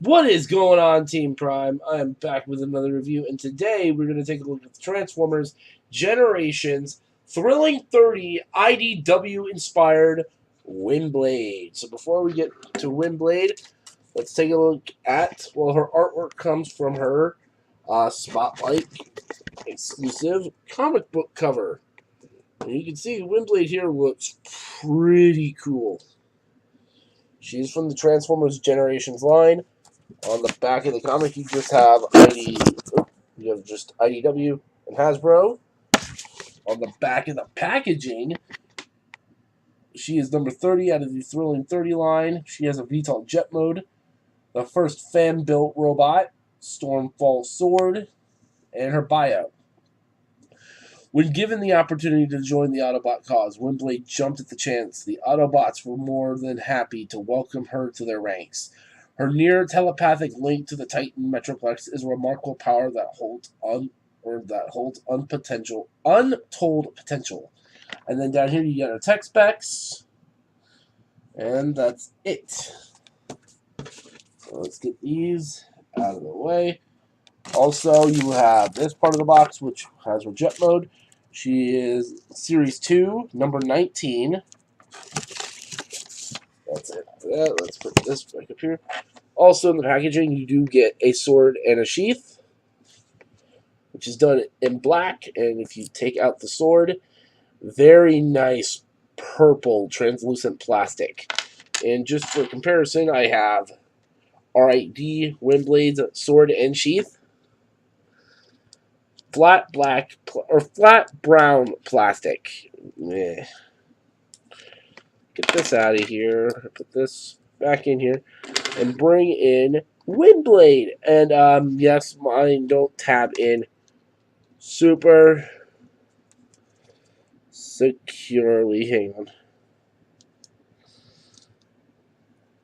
What is going on, Team Prime? I am back with another review, and today we're going to take a look at the Transformers Generations Thrilling 30 IDW inspired Windblade. So before we get to Windblade, let's take a look at, well, her artwork comes from her Spotlight exclusive comic book cover. And you can see Windblade here looks pretty cool. She's from the Transformers Generations line. On the back of the comic, you just have you have just IDW and Hasbro. On the back of the packaging, she is number 30 out of the Thrilling 30 line. She has a VTOL jet mode, the first fan-built robot, Stormfall Sword, and her bio. When given the opportunity to join the Autobot cause, Windblade jumped at the chance. The Autobots were more than happy to welcome her to their ranks. Her near telepathic link to the Titan Metroplex is a remarkable power that holds untold potential. And then down here you get her tech specs, and that's it. So let's get these out of the way. Also, you have this part of the box, which has her jet mode. She is Series 2, number 19. That's it. Let's put this back up here. Also, in the packaging, you do get a sword and a sheath, which is done in black. And if you take out the sword, very nice purple translucent plastic. And just for comparison, I have RID Windblade's sword and sheath. Flat black or flat brown plastic. Get this out of here. Put this back in here and bring in Windblade. And yes, mine don't tab in super securely. Hang on.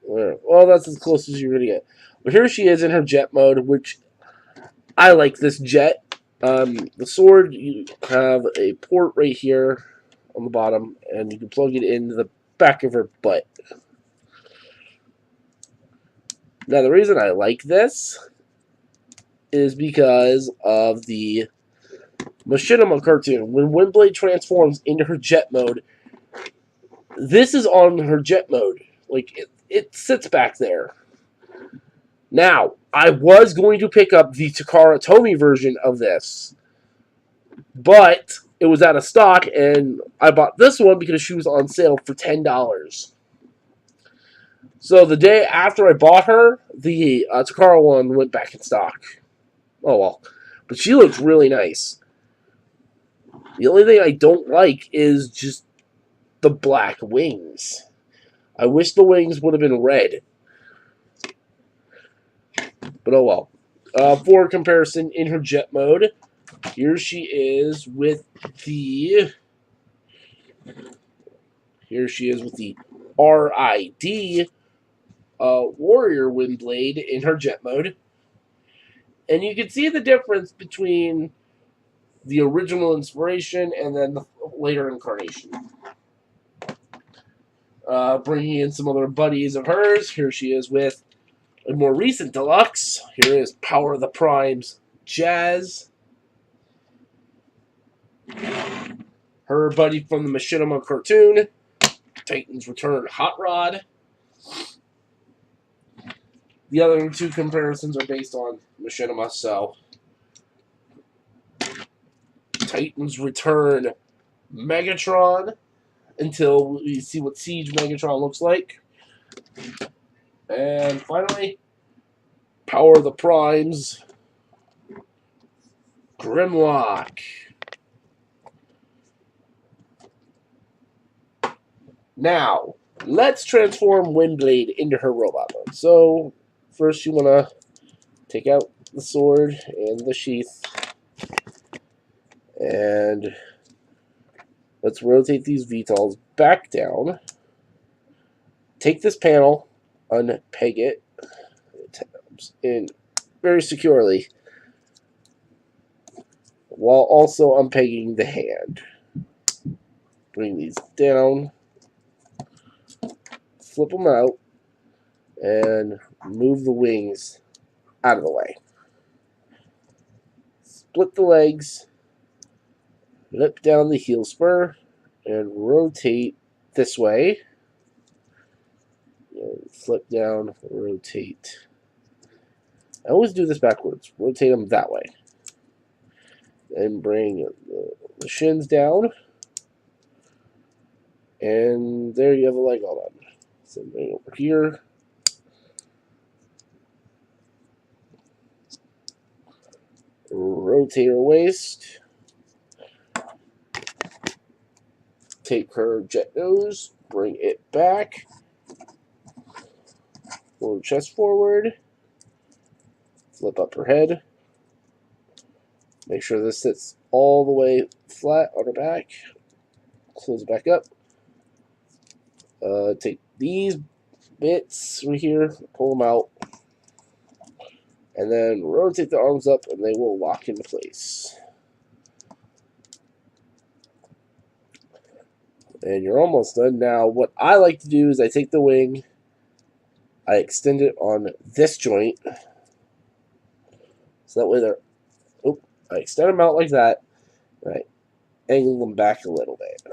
Well, that's as close as you're gonna get. But here she is in her jet mode, which I like this jet. The sword, you have a port right here on the bottom, and you can plug it into the back of her butt. Now, the reason I like this is because of the Machinima cartoon. When Windblade transforms into her jet mode, this is on her jet mode. Like, it sits back there. Now, I was going to pick up the Takara Tomy version of this, but it was out of stock, and I bought this one because she was on sale for $10. So the day after I bought her, the Takara one went back in stock. Oh well. But she looks really nice. The only thing I don't like is just the black wings. I wish the wings would have been red. But oh well. For comparison, in her jet mode, here she is with the RID Warrior Windblade in her jet mode. And you can see the difference between the original inspiration and then the later incarnation. Bringing in some other buddies of hers. Here she is with a more recent deluxe. Here is Power of the Primes Jazz. Her buddy from the Machinima cartoon, Titan's Return Hot Rod. The other two comparisons are based on Machinima, so Titan's Return Megatron until we see what Siege Megatron looks like. And finally, Power of the Primes Grimlock. Now, let's transform Windblade into her robot mode. So, first you want to take out the sword and the sheath. And let's rotate these VTOLs back down. Take this panel, unpeg it, in very securely, while also unpegging the hand. Bring these down, flip them out, and move the wings out of the way. Split the legs, flip down the heel spur, and rotate this way. And flip down, rotate. I always do this backwards. Rotate them that way. And bring the shins down. And there you have a leg all done. So bring it over here. Rotate her waist. Take her jet nose. Bring it back. Pull her chest forward. Flip up her head. Make sure this sits all the way flat on her back. Close it back up. Take these bits right here, pull them out, and then rotate the arms up and they will lock into place. And you're almost done. Now, what I like to do is I take the wing, I extend it on this joint, so that way they're, I extend them out like that, and I angle them back a little bit.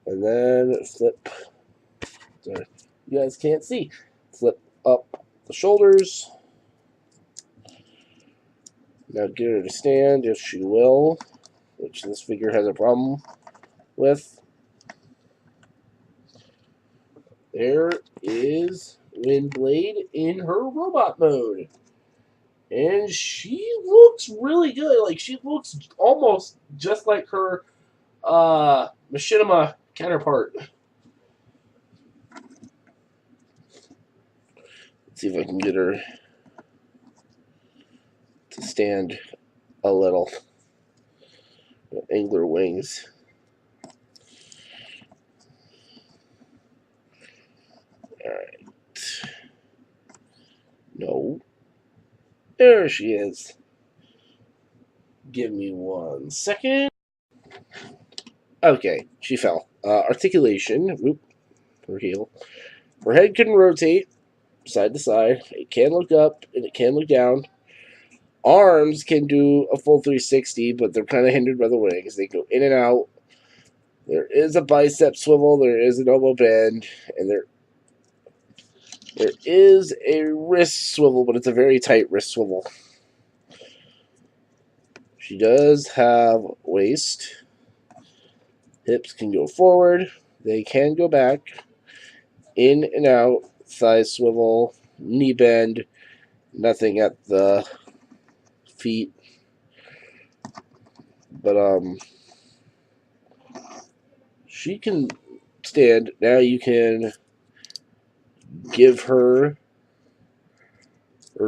And then flip, sorry, you guys can't see, flip up the shoulders. Now get her to stand if she will, which this figure has a problem with. There is Windblade in her robot mode. And she looks really good. Like, she looks almost just like her machinima counterpart. Let's see if I can get her to stand a little. Angler wings. Alright. No. There she is. Give me 1 second. Okay, she fell. Articulation. Whoop. Her heel. Her head can rotate side to side. It can look up and it can look down. Arms can do a full 360, but they're kind of hindered by the wings. They go in and out. There is a bicep swivel. There is an elbow bend. And there is a wrist swivel, but it's a very tight wrist swivel. She does have waist. Hips can go forward. They can go back. In and out. Thigh swivel. Knee bend. Nothing at the feet. But, she can stand. Now you can give her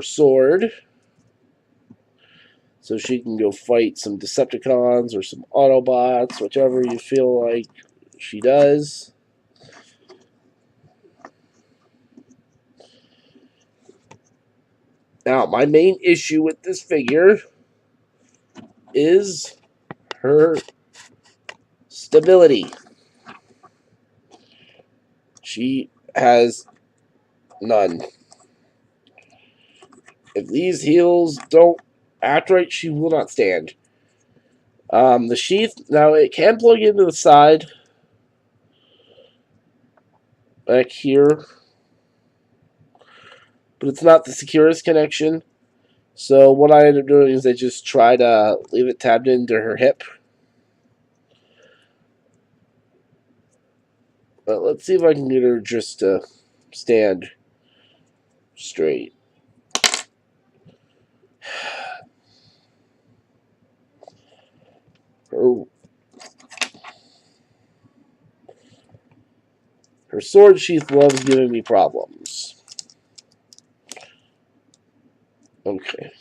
sword so she can go fight some Decepticons or some Autobots, whichever you feel like she does. Now, my main issue with this figure is her stability. She has none. If these heels don't act right, she will not stand. The sheath, now it can plug into the side back here, but it's not the securest connection. So what I end up doing is I just try to leave it tabbed into her hip. But let's see if I can get her just to stand straight. Her sword sheath loves giving me problems. Okay.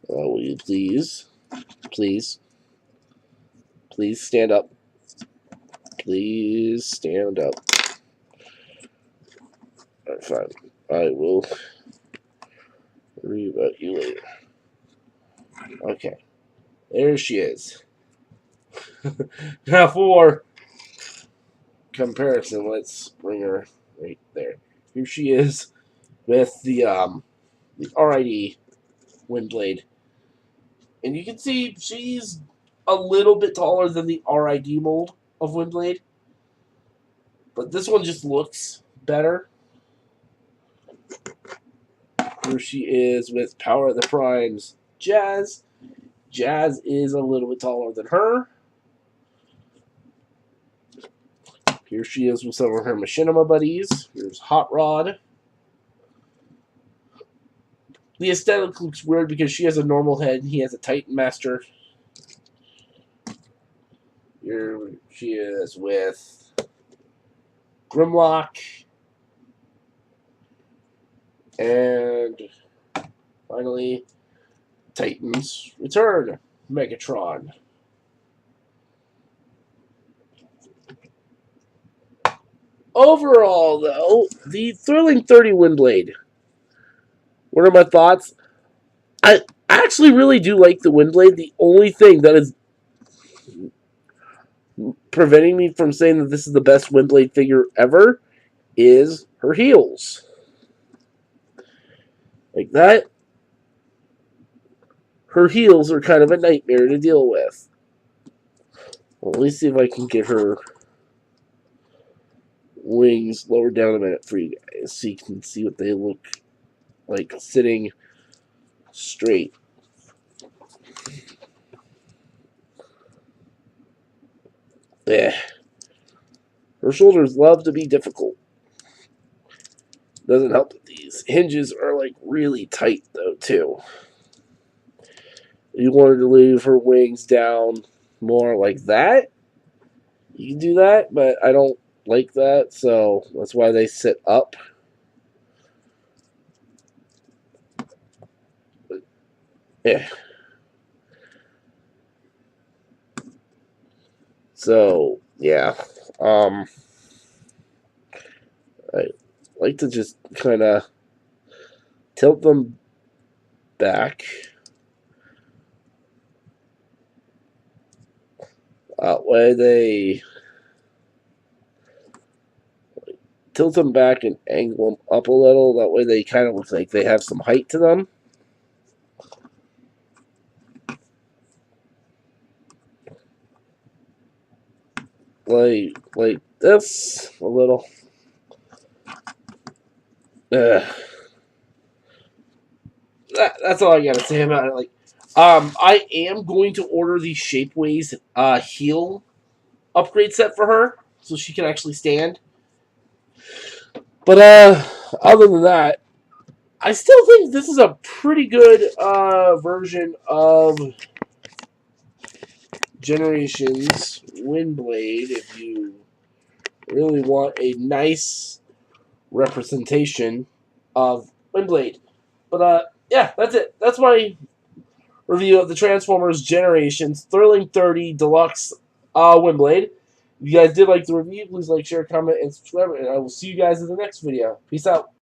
Will you please stand up. Please stand up. Alright, fine. I will worry about you later. Okay. There she is. Now for comparison, let's bring her right there. Here she is with the RID windblade. And you can see she's a little bit taller than the RID mold of windblade. But this one just looks better. Here she is with Power of the Primes Jazz. Jazz is a little bit taller than her. Here she is with some of her machinima buddies. Here's Hot Rod. The aesthetic looks weird because she has a normal head and he has a Titan Master. Here she is with Grimlock. And finally, Titans Return, Megatron. Overall, though, the Thrilling 30 Windblade. What are my thoughts? I actually really do like the Windblade. The only thing that is preventing me from saying that this is the best Windblade figure ever is her heels. Like that. Her heels are kind of a nightmare to deal with. Well, let me see if I can get her wings lowered down a minute for you guys so you can see what they look like sitting straight. Yeah. Her shoulders love to be difficult. Doesn't help that these hinges are like really tight though too. You wanted to leave her wings down more like that, you can do that, but I don't like that, so that's why they sit up. But, yeah. So, yeah. I like to just kind of tilt them back. That way they tilt them back and angle them up a little. That way they kind of look like they have some height to them. Like this a little. That's all I gotta say about it. Like, I am going to order the Shapeways heel upgrade set for her so she can actually stand. But other than that, I still think this is a pretty good version of Generations Windblade if you really want a nice representation of Windblade. But yeah, that's it. That's my review of the Transformers Generations Thrilling 30 Deluxe Windblade. If you guys did like the review, please like, share, comment, and subscribe, and I will see you guys in the next video. Peace out.